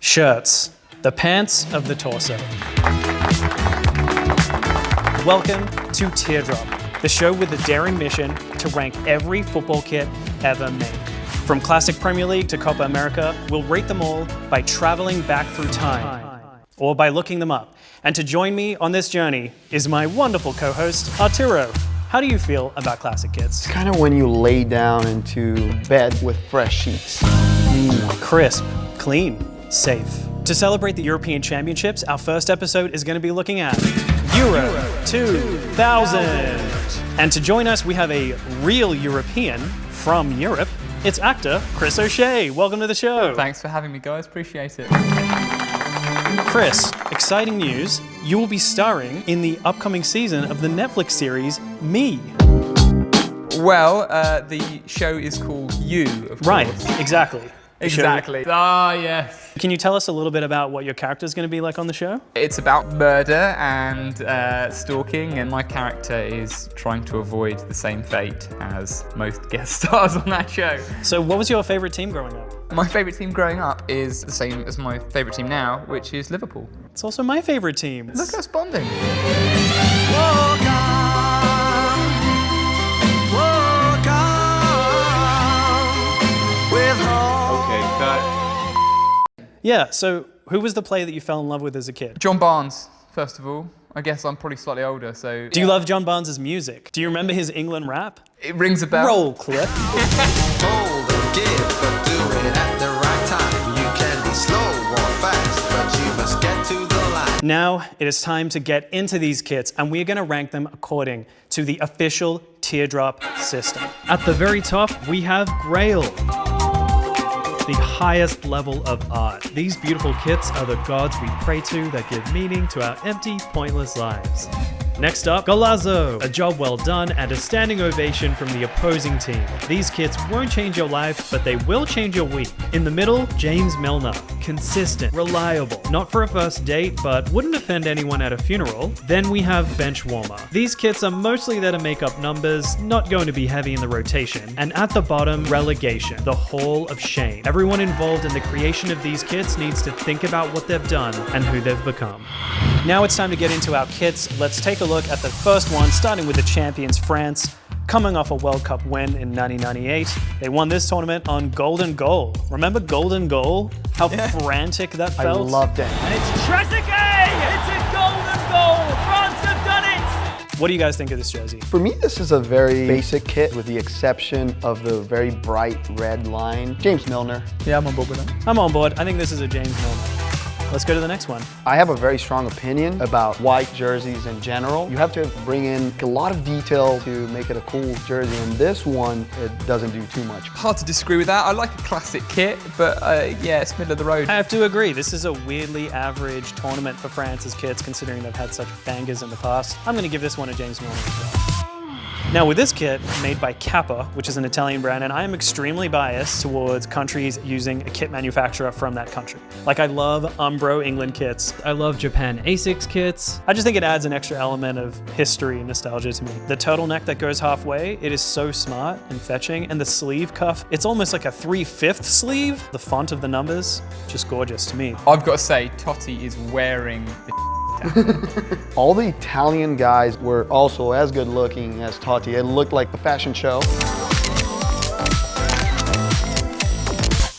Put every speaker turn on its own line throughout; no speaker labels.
Shirts, the pants of the torso. Welcome to Teardrop, the show with the daring mission to rank every football kit ever made. From classic Premier League to Copa America, we'll rate them all by traveling back through time, or by looking them up. And to join me on this journey is my wonderful co-host, Arturo. How do you feel about classic kits?
It's kind of when you lay down into bed with fresh sheets.
Crisp, clean, safe. To celebrate the European Championships, our first episode is going to be looking at Euro 2000. And to join us, we have a real European from Europe. It's actor Chris O'Shea. Welcome to the show.
Thanks for having me, guys. Appreciate it.
Chris, exciting news. You will be starring in the upcoming season of the Netflix series Me.
Well, the show is called You, of course.
Right, exactly.
Exactly. Ah, yes.
Can you tell us a little bit about what your character is going to be like on the show?
It's about murder and stalking, and my character is trying to avoid the same fate as most guest stars on that show.
So what was your favorite team growing up?
My favorite team growing up is the same as my favorite team now, which is Liverpool.
It's also my favorite team.
Look at us bonding.
Yeah, so who was the player that you fell in love with as a kid?
John Barnes, first of all. I guess I'm probably slightly older, so...
Do you love John Barnes' music? Do you remember his England rap?
It rings a bell.
Roll clip.
Hold and give, but do it at the right time. You can be slow or fast, but you must get to the line.
Now it is time to get into these kits, and we're going to rank them according to the official Teardrop system. At the very top, we have Grail, the highest level of art. These beautiful kits are the gods we pray to that give meaning to our empty, pointless lives. Next up, Golazo, a job well done and a standing ovation from the opposing team. These kits won't change your life, but they will change your week. In the middle, James Milner, consistent, reliable, not for a first date, but wouldn't offend anyone at a funeral. Then we have Bench Warmer. These kits are mostly there to make up numbers, not going to be heavy in the rotation. And at the bottom, Relegation, the Hall of Shame. Everyone involved in the creation of these kits needs to think about what they've done and who they've become. Now it's time to get into our kits. Let's take a look at the first one, starting with the champions, France. Coming off a World Cup win in 1998, they won this tournament on golden goal. Remember golden goal? How frantic that felt?
I loved it.
And it's Trezeguet! It's a golden goal! France have done it!
What do you guys think of this jersey?
For me, this is a very basic kit with the exception of the very bright red line. James Milner.
Yeah, I'm on board with that.
I'm on board. I think this is a James Milner. Let's go to the next one.
I have a very strong opinion about white jerseys in general. You have to bring in a lot of detail to make it a cool jersey, and this one, it doesn't do too much.
Hard to disagree with that. I like a classic kit, but yeah, it's middle of the road.
I have to agree. This is a weirdly average tournament for France's kits, considering they've had such bangers in the past. I'm going to give this one a James Milner as well. Now with this kit, made by Kappa, which is an Italian brand, and I am extremely biased towards countries using a kit manufacturer from that country. Like I love Umbro England kits. I love Japan Asics kits. I just think it adds an extra element of history and nostalgia to me. The turtleneck that goes halfway, it is so smart and fetching, and the sleeve cuff, it's almost like a 3/5 sleeve. The font of the numbers, just gorgeous to me.
I've got to say, Totti is wearing the
All the Italian guys were also as good looking as Totti. It looked like a fashion show.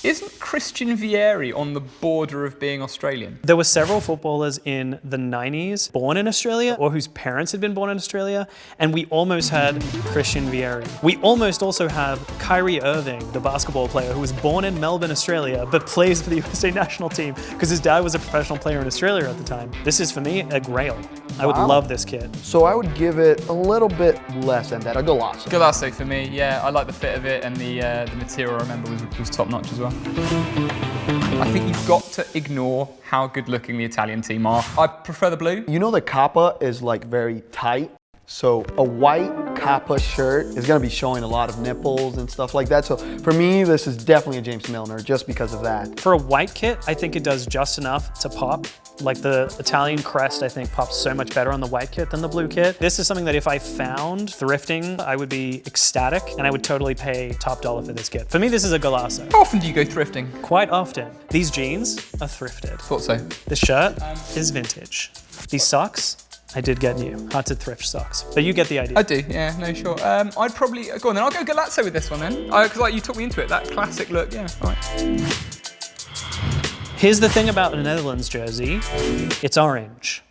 Isn't Christian Vieri on the border of being Australian?
There were several footballers in the 90s born in Australia or whose parents had been born in Australia, and we almost had Christian Vieri. We almost also have Kyrie Irving, the basketball player who was born in Melbourne, Australia, but plays for the USA national team because his dad was a professional player in Australia at the time. This is, for me, a grail. I would love this kit.
So I would give it a little bit less than that, a Golazo.
Golazo for me, yeah. I like the fit of it, and the material I remember was top notch as well. I think you've got to ignore how good looking the Italian team are. I prefer the blue.
You know the Kappa is like very tight, So a white Kappa shirt is gonna be showing a lot of nipples and stuff like that. So for me, this is definitely a James Milner just because of that.
For a white kit, I think it does just enough to pop. Like the Italian crest, I think pops so much better on the white kit than the blue kit. This is something that if I found thrifting, I would be ecstatic and I would totally pay top dollar for this kit. For me, this is a golazo.
How often do you go thrifting?
Quite often. These jeans are thrifted.
Thought so.
This shirt is vintage. These socks, I did get new. Hard to thrift socks, but you get the idea.
I do, yeah, no, sure. I'd probably, go on then, I'll go Galazzo with this one then. Because like you took me into it, that classic look, yeah, all right.
Here's the thing about a Netherlands jersey, it's orange.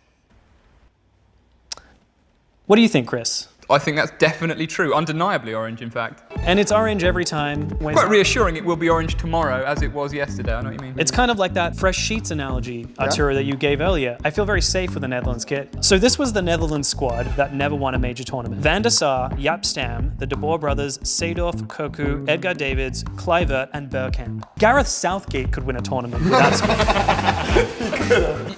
What do you think, Chris?
I think that's definitely true, undeniably orange in fact.
And it's orange every time.
Quite reassuring it will be orange tomorrow as it was yesterday, I know what you mean.
It's kind of like that fresh sheets analogy, Arturo, that you gave earlier. I feel very safe with the Netherlands kit. So this was the Netherlands squad that never won a major tournament. Van der Sar, Jaap Stam, the De Boer brothers, Seedorf, Koku, Edgar Davids, Kluivert, and Bergkamp. Gareth Southgate could win a tournament with that squad.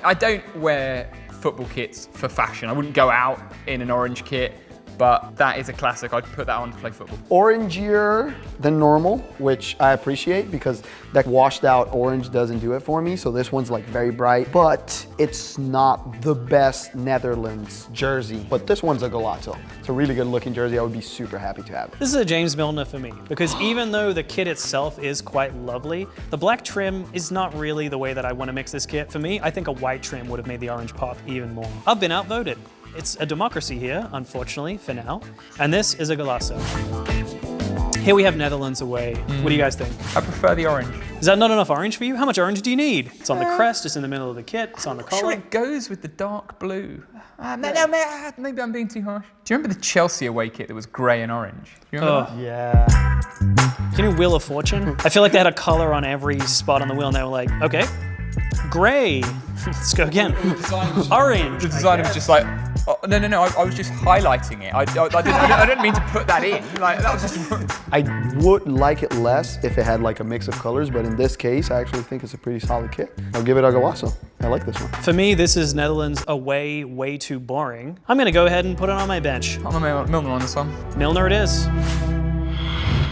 I don't wear football kits for fashion. I wouldn't go out in an orange kit, but that is a classic. I'd put that on to play football.
Orangier than normal, which I appreciate because that washed out orange doesn't do it for me. So this one's like very bright, but it's not the best Netherlands jersey. But this one's a golazo. It's a really good looking jersey. I would be super happy to have it.
This is a James Milner for me, because even though the kit itself is quite lovely, the black trim is not really the way that I want to mix this kit. For me, I think a white trim would have made the orange pop even more. I've been outvoted. It's a democracy here, unfortunately, for now. And this is a golazo. Here we have Netherlands away. What do you guys think?
I prefer the orange.
Is that not enough orange for you? How much orange do you need? It's on the crest, it's in the middle of the kit, it's on the
Sure,
collar.
it goes with the dark blue. Maybe I'm being too harsh. Do you remember the Chelsea away kit that was grey and orange? Do you remember that?
Yeah.
You know Wheel of Fortune? I feel like they had a color on every spot on the wheel and they were like, okay, gray. Let's go again. Orange.
The designer was just like, oh, no, I was just highlighting it. I didn't mean to put that in. Like, that was just...
I would like it less if it had like a mix of colors, but in this case, I actually think it's a pretty solid kit. I'll give it a golazo. I like this one.
For me, this is Netherlands away, way too boring. I'm gonna go ahead and put it on my bench.
I'm a Milner on this one.
Milner it is.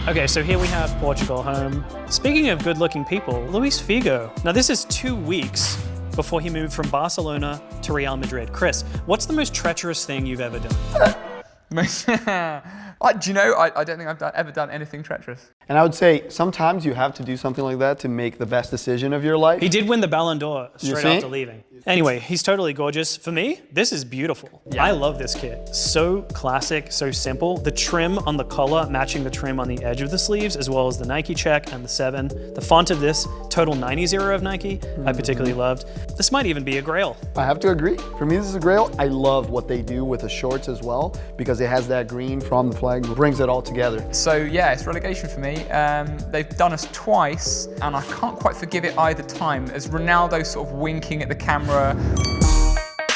Okay, so here we have Portugal home. Speaking of good-looking people, Luis Figo. Now this is 2 weeks before he moved from Barcelona to Real Madrid. Chris, what's the most treacherous thing you've ever done?
Do you know, I don't think I've ever done anything treacherous.
And I would say sometimes you have to do something like that to make the best decision of your life.
He did win the Ballon d'Or straight
see?
after leaving. Anyway, he's totally gorgeous. For me, this is beautiful. Yeah. I love this kit. So classic, so simple. The trim on the collar matching the trim on the edge of the sleeves, as well as the Nike check and the 7. The font of this, total 90s era of Nike, I particularly loved. This might even be a grail.
I have to agree. For me, this is a grail. I love what they do with the shorts as well, because it has that green from the flag, brings it all together.
So yeah, it's relegation for me. They've done us twice, and I can't quite forgive it either time, as Ronaldo sort of winking at the camera,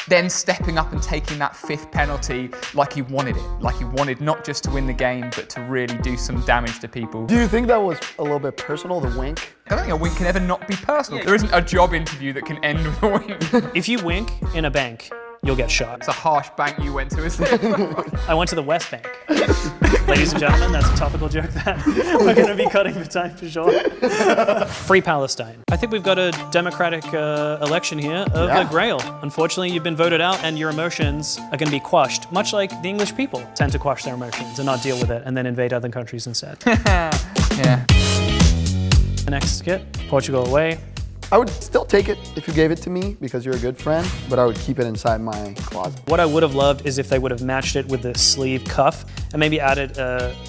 then stepping up and taking that 5th penalty like he wanted it. Like he wanted not just to win the game, but to really do some damage to people.
Do you think that was a little bit personal, the wink?
I don't think a wink can ever not be personal. There isn't a job interview that can end with a wink.
If you wink in a bank, you'll get shot.
It's a harsh bank you went to, isn't it?
I went to the West Bank. Ladies and gentlemen, that's a topical joke that we're going to be cutting for time for sure. Free Palestine. I think we've got a democratic election here of a grail. Unfortunately, you've been voted out and your emotions are going to be quashed, much like the English people tend to quash their emotions and not deal with it and then invade other countries instead.
Yeah.
The next kit, Portugal away.
I would still take it if you gave it to me because you're a good friend, but I would keep it inside my closet.
What I would have loved is if they would have matched it with the sleeve cuff and maybe added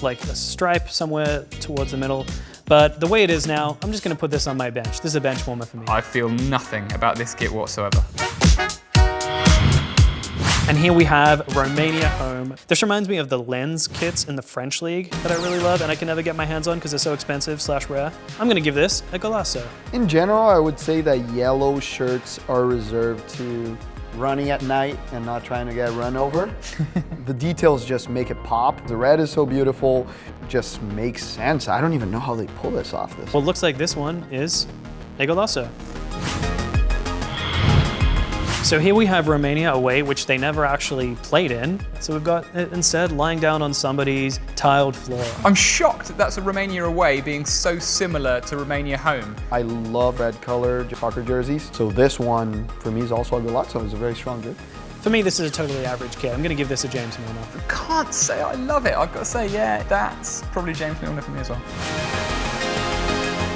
like a stripe somewhere towards the middle. But the way it is now, I'm just gonna put this on my bench. This is a bench warmer for me.
I feel nothing about this kit whatsoever.
And here we have Romania home. This reminds me of the Lens kits in the French league that I really love and I can never get my hands on because they're so expensive / rare. I'm gonna give this a golazo.
In general, I would say that yellow shirts are reserved to running at night and not trying to get run over. The details just make it pop. The red is so beautiful, just makes sense. I don't even know how they pull this off.
Well, it looks like this one is a golazo. So here we have Romania away, which they never actually played in. So we've got it instead lying down on somebody's tiled floor.
I'm shocked that that's a Romania away being so similar to Romania home.
I love red colored soccer jerseys. So this one, for me, is also a Golazo. It's a very strong jersey.
For me, this is a totally average kit. I'm going to give this a James Milner.
Can't say I love it. I've got to say, yeah, that's probably James Milner for me as well.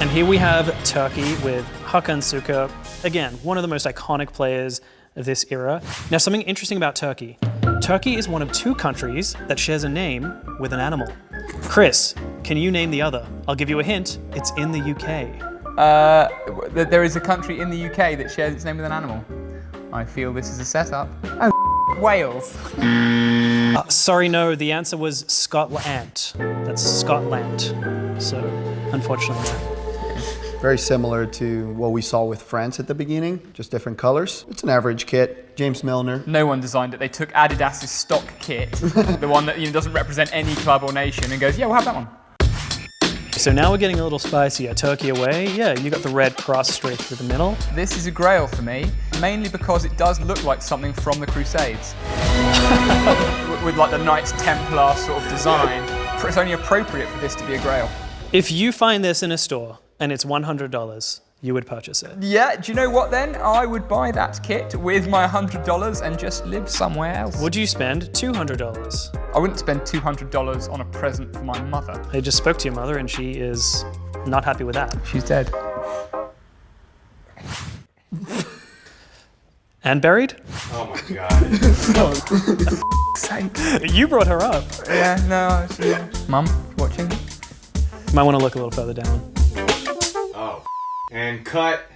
And here we have Turkey with Hakan Şükür. Again, one of the most iconic players of this era. Now, something interesting about Turkey. Turkey is one of 2 countries that shares a name with an animal. Chris, can you name the other? I'll give you a hint. It's in the UK.
There is a country in the UK that shares its name with an animal. I feel this is a setup. Oh, Wales.
Sorry, no, the answer was Scotland. That's Scotland. So, unfortunately.
Very similar to what we saw with France at the beginning, just different colors. It's an average kit. James Milner.
No one designed it. They took Adidas's stock kit, the one that doesn't represent any club or nation, and goes, yeah, we'll have that one.
So now we're getting a little spicier. Turkey away, yeah, you got the red cross straight through the middle.
This is a grail for me, mainly because it does look like something from the Crusades. with like the Knights Templar sort of design. It's only appropriate for this to be a grail.
If you find this in a store and it's $100, you would purchase it.
Yeah, do you know what then? I would buy that kit with my $100 and just live somewhere else.
Would you spend $200?
I wouldn't spend $200 on a present for my mother.
I just spoke to your mother and she is not happy with that.
She's dead.
And buried?
Oh my god.
Sake.
You brought her up.
Yeah, no, yeah. Mum, watching?
Might want to look a little further down.
Oh. And cut.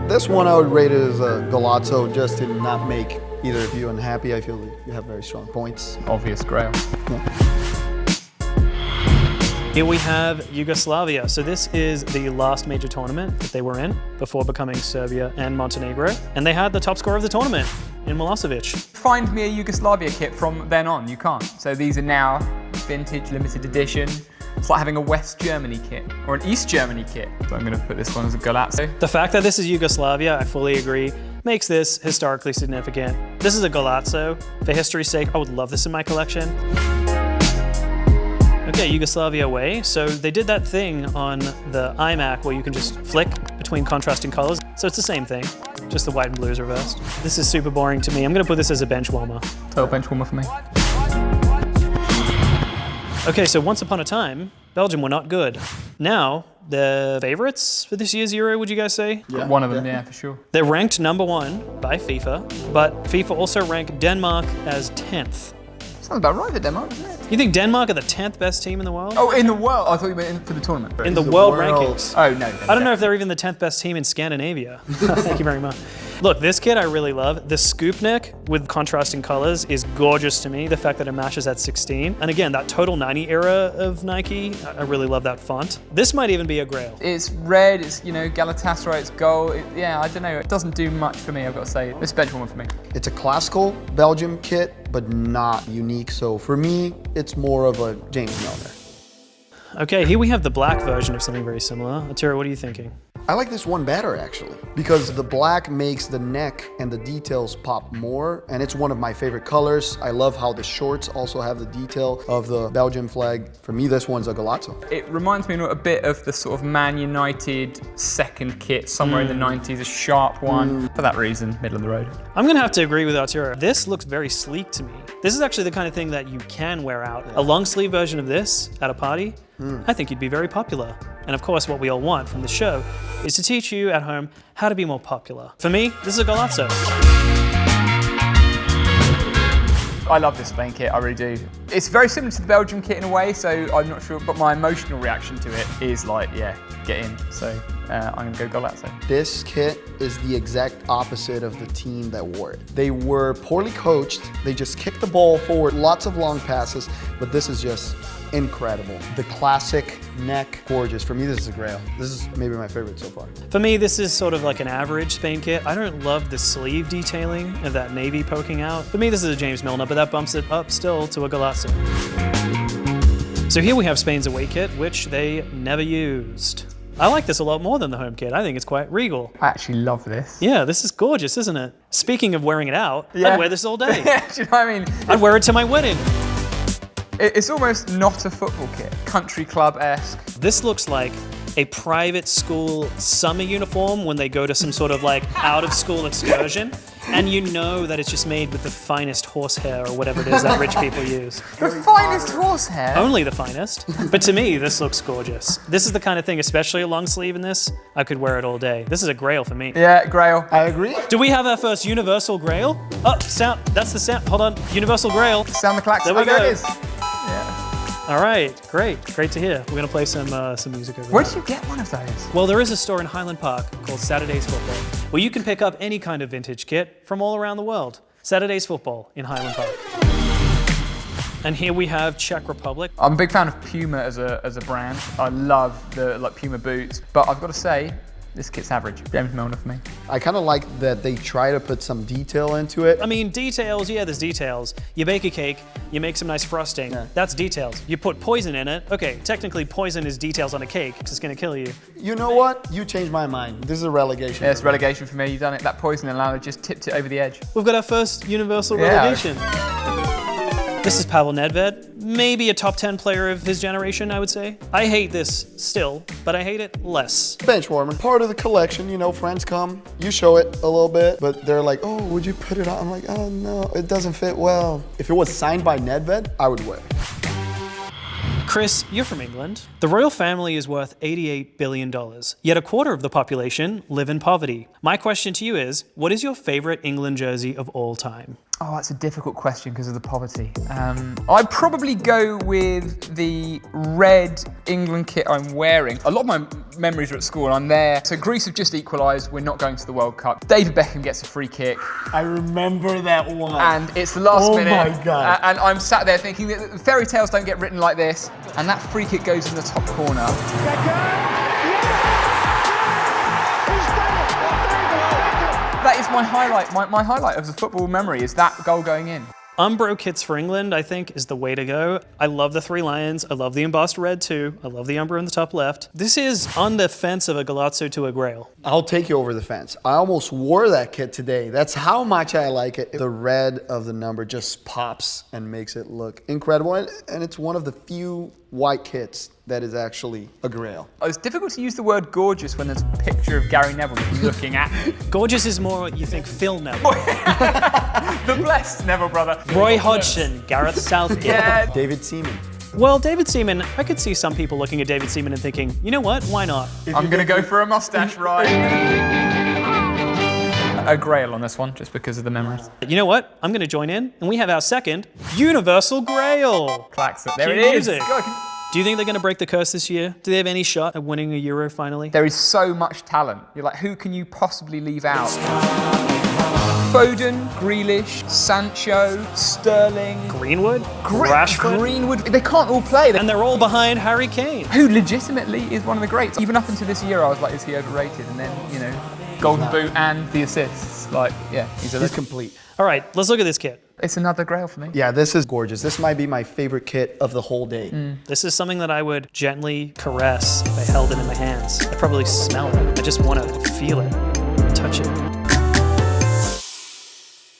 This one I would rate it as a Golazo just to not make either of you unhappy. I feel like you have very strong points.
Obvious grail.
Here we have Yugoslavia. So this is the last major tournament that they were in before becoming Serbia and Montenegro. And they had the top scorer of the tournament in Milosevic.
Find me a Yugoslavia kit from then on, you can't. So these are now vintage, limited edition. It's like having a West Germany kit or an East Germany kit. So I'm going to put this one as a Golazo.
The fact that this is Yugoslavia, I fully agree, makes this historically significant. This is a Golazo. For history's sake, I would love this in my collection. Okay, Yugoslavia away. So they did that thing on the iMac where you can just flick between contrasting colors. So it's the same thing, just the white and blue is reversed. This is super boring to me. I'm gonna put this as a bench warmer.
Total bench warmer for me.
Okay, so once upon a time, Belgium were not good. Now, the favorites for this year's Euro, would you guys say?
Yeah.
One of them, yeah, for sure.
They're ranked #1 by FIFA, but FIFA also ranked Denmark as 10th.
Sounds about right for Denmark, isn't it?
You think Denmark are the 10th best team in the world?
Oh, in the world? I thought you meant for the tournament.
In the world rankings.
Oh, no.
I don't know if they're even the 10th best team in Scandinavia. Thank you very much. Look, this kit I really love. The scoop neck with contrasting colors is gorgeous to me. The fact that it matches at 16. And again, that Total 90 era of Nike, I really love that font. This might even be a grail.
It's red, it's, Galatasaray, it's gold. Yeah, I don't know. It doesn't do much for me, I've got to say. It's bench warmer for me.
It's a classical Belgium kit, but not unique. So for me, it's more of a James Milner.
Okay, here we have the black version of something very similar. Arturo, what are you thinking?
I like this one better actually, because the black makes the neck and the details pop more, and it's one of my favorite colors. I love how the shorts also have the detail of the Belgian flag. For me, this one's a Golazo.
It reminds me a bit of the sort of Man United second kit somewhere in the 90s, a sharp one. For that reason, middle of the road.
I'm gonna have to agree with Arturo. This looks very sleek to me. This is actually the kind of thing that you can wear out. A long sleeve version of this at a party, I think you'd be very popular. And of course, what we all want from the show is to teach you at home how to be more popular. For me, this is a Golazo.
I love this Spain kit, I really do. It's very similar to the Belgium kit in a way, so I'm not sure, but my emotional reaction to it is like, yeah, get in. So I'm gonna go Golazo.
This kit is the exact opposite of the team that wore it. They were poorly coached. They just kicked the ball forward, lots of long passes, but this is just incredible. The classic neck, gorgeous. For me, this is a grail. This is maybe my favorite so far.
For me, this is sort of like an average Spain kit. I don't love the sleeve detailing of that navy poking out. For me, this is a James Milner, but that bumps it up still to a Golazo. So here we have Spain's away kit, which they never used. I like this a lot more than the home kit. I think it's quite regal.
I actually love this.
Yeah, this is gorgeous, isn't it? Speaking of wearing it out,
Yeah.
I'd wear this all day.
Do you know what I mean?
I'd wear it to my wedding.
It's almost not a football kit. Country club-esque.
This looks like a private school summer uniform when they go to some sort of like out of school excursion. And you know that it's just made with the finest horsehair or whatever it is that rich people use.
The finest horsehair.
Only the finest. But to me, this looks gorgeous. This is the kind of thing, especially a long sleeve in this, I could wear it all day. This is a grail for me.
Yeah, Grail.
I agree.
Do we have our first universal grail? Oh, sound, that's the sound, hold on. Universal grail.
Sound the klaxon.
There we
There
go.
it is. Yeah.
All right, great to hear. We're gonna play some music over
Where
here.
did you get one of those?
Well, there is a store in Highland Park called Saturday's Football, where you can pick up any kind of vintage kit from all around the world. Saturday's Football in Highland Park. And here we have Czech Republic.
I'm a big fan of Puma as a brand. I love the Puma boots, but I've got to say, this kit's average. James Milner for me.
I kind of like that they try to put some detail into it.
I mean, details, yeah, there's details. You bake a cake, you make some nice frosting.
Yeah.
That's details. You put poison in it. Okay, technically poison is details on a cake because it's gonna kill you.
You know what? You changed my mind. This is a relegation.
Yeah, it's relegation for me. You've done it. That poison and Lala just tipped it over the edge.
We've got our first universal
Yeah.
relegation. This is Pavel Nedved, maybe a top 10 player of his generation, I would say. I hate this still, but I hate it less.
Bench warmer. Part of the collection, you know, friends come, you show it a little bit, but they're like, oh, would you put it on? I'm like, oh no, it doesn't fit well. If it was signed by Nedved, I would wear it.
Chris, you're from England. The royal family is worth $88 billion, yet a quarter of the population live in poverty. My question to you is, what is your favorite England jersey of all time?
Oh, that's a difficult question because of the poverty. I'd probably go with the red England kit I'm wearing. A lot of my memories are at school and I'm there. So Greece have just equalised, we're not going to the World Cup. David Beckham gets a free kick.
I remember that one.
And it's the last minute.
Oh my God.
And I'm sat there thinking that fairy tales don't get written like this. And that free kick goes in the top corner. That is my highlight. My highlight of the football memory is that goal going in.
Umbro kits for England, I think, is the way to go. I love the three lions. I love the embossed red too. I love the Umbro in the top left. This is on the fence of a Galazzo to a Grail.
I'll take you over the fence. I almost wore that kit today. That's how much I like it. The red of the number just pops and makes it look incredible. And it's one of the few white kits that is actually a Grail.
It's difficult to use the word gorgeous when there's a picture of Gary Neville looking at.
Gorgeous is more, you think, Phil Neville.
The blessed Neville brother.
Roy Hodgson, Gareth Southgate.
Yeah.
David Seaman.
Well, David Seaman, I could see some people looking at David Seaman and thinking, you know what, why not?
I'm going to go for a mustache ride. A Grail on this one, just because of the memories.
You know what, I'm gonna join in, and we have our second Universal Grail.
Klaxon. There
Cue
it is.
music. Do you think they're gonna break the curse this year? Do they have any shot at winning a Euro finally?
There is so much talent. You're like, who can you possibly leave out? Foden, Grealish, Sancho, Sterling,
Greenwood? Rashford?
Greenwood. They can't all play.
And they're all behind Harry Kane.
Who legitimately is one of the greats. Even up until this year, I was like, is he overrated? And then, you know, Golden Boot and the assists. Like, yeah,
He's complete.
All right, let's look at this kit.
It's another Grail for me.
Yeah, this is gorgeous. This might be my favorite kit of the whole day.
This is something that I would gently caress if I held it in my hands. I probably smell it. I just want to feel it, touch it.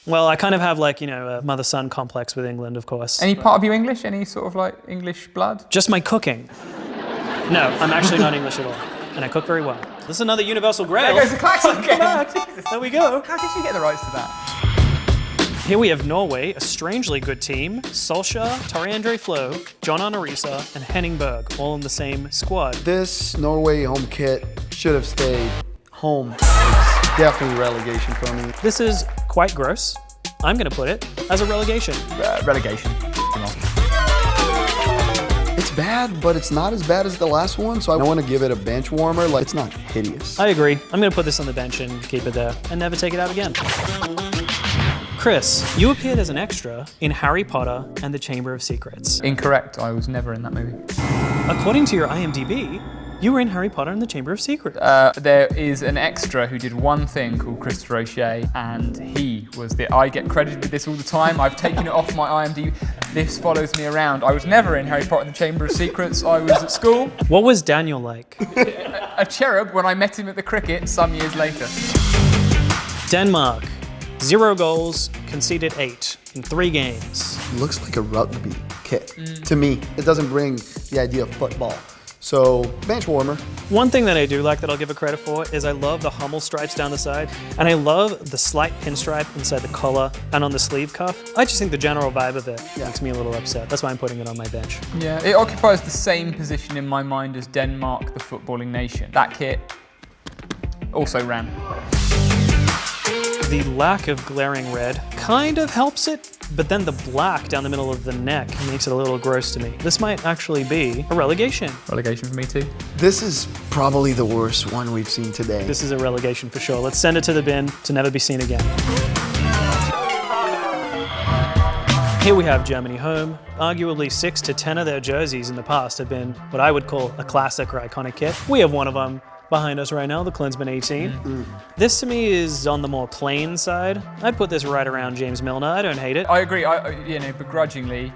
Well, I kind of have like, you know, a mother-son complex with England, of course.
Any part of you English? Any sort of like English blood?
Just my cooking. No, I'm actually not English at all. And I cook very well. This is another Universal Grail.
There goes the Klaxon again.
There we go.
How did you get the rights to that?
Here we have Norway, a strangely good team. Solskjaer, Torre Flo, John Arisa, and Henning Berg, all in the same squad.
This Norway home kit should have stayed home. It's definitely relegation for me.
This is quite gross. I'm gonna put it as a relegation.
Relegation. Come on.
It's bad, but it's not as bad as the last one, so I want to give it a bench warmer. Like, it's not hideous.
I agree. I'm gonna put this on the bench and keep it there and never take it out again. Chris, you appeared as an extra in Harry Potter and the Chamber of Secrets.
Incorrect. I was never in that movie.
According to your IMDb, you were in Harry Potter and the Chamber of Secrets.
There is an extra who did one thing called Christopher O'Shea, and he was I get credited with this all the time. I've taken it off my IMDb. This follows me around. I was never in Harry Potter and the Chamber of Secrets. I was at school.
What was Daniel like?
a cherub when I met him at the cricket some years later.
Denmark, 0 goals, conceded 8 in 3 games.
Looks like a rugby kit to me. It doesn't bring the idea of football. So, bench warmer.
One thing that I do like that I'll give it credit for is I love the Hummel stripes down the side, and I love the slight pinstripe inside the collar and on the sleeve cuff. I just think the general vibe of it makes me a little upset. That's why I'm putting it on my bench.
Yeah, it occupies the same position in my mind as Denmark, the footballing nation. That kit also ran.
The lack of glaring red kind of helps it, but then the black down the middle of the neck makes it a little gross to me. This might actually be a relegation.
Relegation for me too.
This is probably the worst one we've seen today.
This is a relegation for sure. Let's send it to the bin to never be seen again. Here we have Germany home. Arguably 6 to 10 of their jerseys in the past have been what I would call a classic or iconic kit. We have one of them behind us right now, the Klinsmann 18. This to me is on the more plain side. I'd put this right around James Milner. I don't hate it.
I agree. Begrudgingly,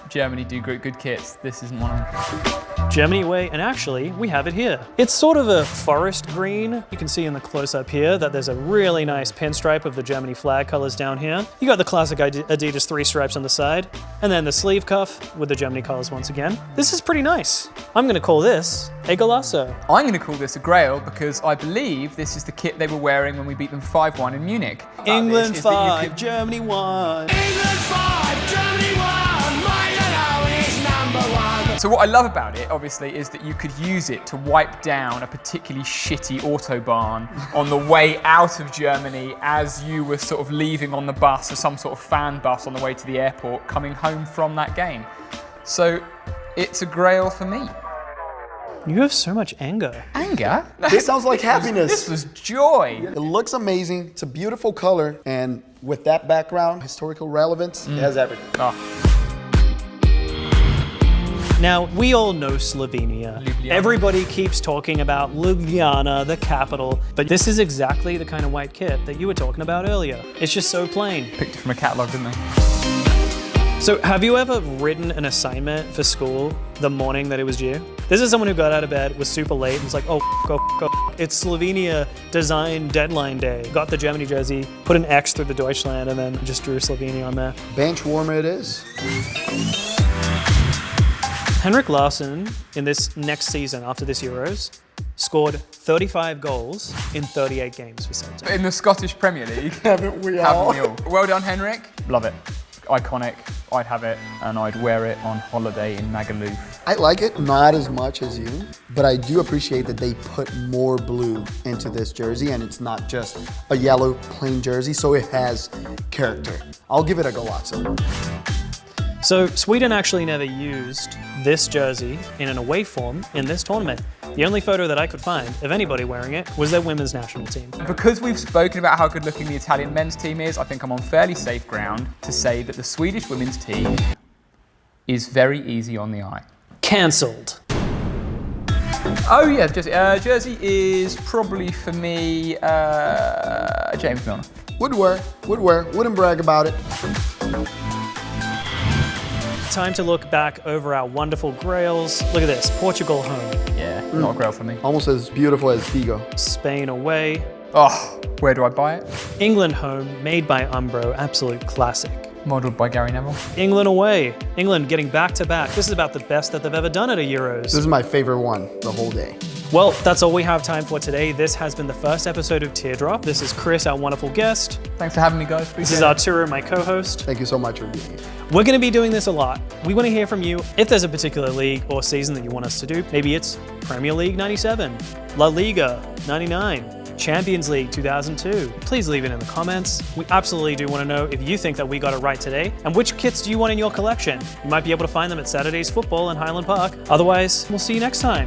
Germany do good kits. This isn't one of them.
Germany away, and actually, we have it here. It's sort of a forest green. You can see in the close-up here that there's a really nice pinstripe of the Germany flag colors down here. You got the classic Adidas 3 stripes on the side, and then the sleeve cuff with the Germany colors once again. This is pretty nice. I'm gonna call this a golazo.
I'm going to call this a grail because I believe this is the kit they were wearing when we beat them 5-1 in Munich.
England 5, Germany 1.
England 5, Germany 1, mine alone is number 1.
So what I love about it, obviously, is that you could use it to wipe down a particularly shitty autobahn on the way out of Germany as you were sort of leaving on the bus or some sort of fan bus on the way to the airport coming home from that game. So it's a grail for me.
You have so much anger.
Anger?
This sounds like happiness.
This was joy.
It looks amazing. It's a beautiful color. And with that background, historical relevance, it has everything.
Oh.
Now, we all know Slovenia.
Ljubljana.
Everybody keeps talking about Ljubljana, the capital, but this is exactly the kind of white kit that you were talking about earlier. It's just so plain.
Picked it from a catalogue, didn't they?
So have you ever written an assignment for school the morning that it was due? This is someone who got out of bed, was super late, and was like, oh, it's Slovenia design deadline day. Got the Germany jersey, put an X through the Deutschland, and then just drew Slovenia on there.
Bench warmer it is.
Henrik Larsson, in this next season after this Euros, scored 35 goals in 38 games for Celtic.
In the Scottish Premier League.
Haven't we all?
Haven't we all? Well done, Henrik. Love it. Iconic. I'd have it and I'd wear it on holiday in Magaluf.
I like it, not as much as you, but I do appreciate that they put more blue into this jersey and it's not just a yellow plain jersey, so it has character. I'll give it a golazo.
So Sweden actually never used this jersey in an away form in this tournament. The only photo that I could find of anybody wearing it was their women's national team.
Because we've spoken about how good looking the Italian men's team is, I think I'm on fairly safe ground to say that the Swedish women's team is very easy on the eye.
Cancelled.
Oh yeah, jersey is probably for me James Milner.
Would wear, wouldn't brag about it.
Time to look back over our wonderful grails. Look at this, Portugal home,
Yeah, not a grail for me.
Almost as beautiful as Figo.
Spain away,
Oh, where do I buy it?
England home, made by Umbro, absolute classic.
Modelled by Gary Neville.
England away, England getting back to back. This is about the best that they've ever done at a Euros.
This is my favorite one the whole day.
Well, that's all we have time for today. This has been the first episode of Teardrop. This is Chris, our wonderful guest.
Thanks for having me, guys.
This is Arturo, my co-host.
Thank you so much for being here.
We're going to be doing this a lot. We want to hear from you. If there's a particular league or season that you want us to do, maybe it's Premier League 97, La Liga 99, Champions League 2002. Please leave it in the comments. We absolutely do want to know if you think that we got it right today, and which kits do you want in your collection? You might be able to find them at Saturday's Football in Highland Park. Otherwise, we'll see you next time.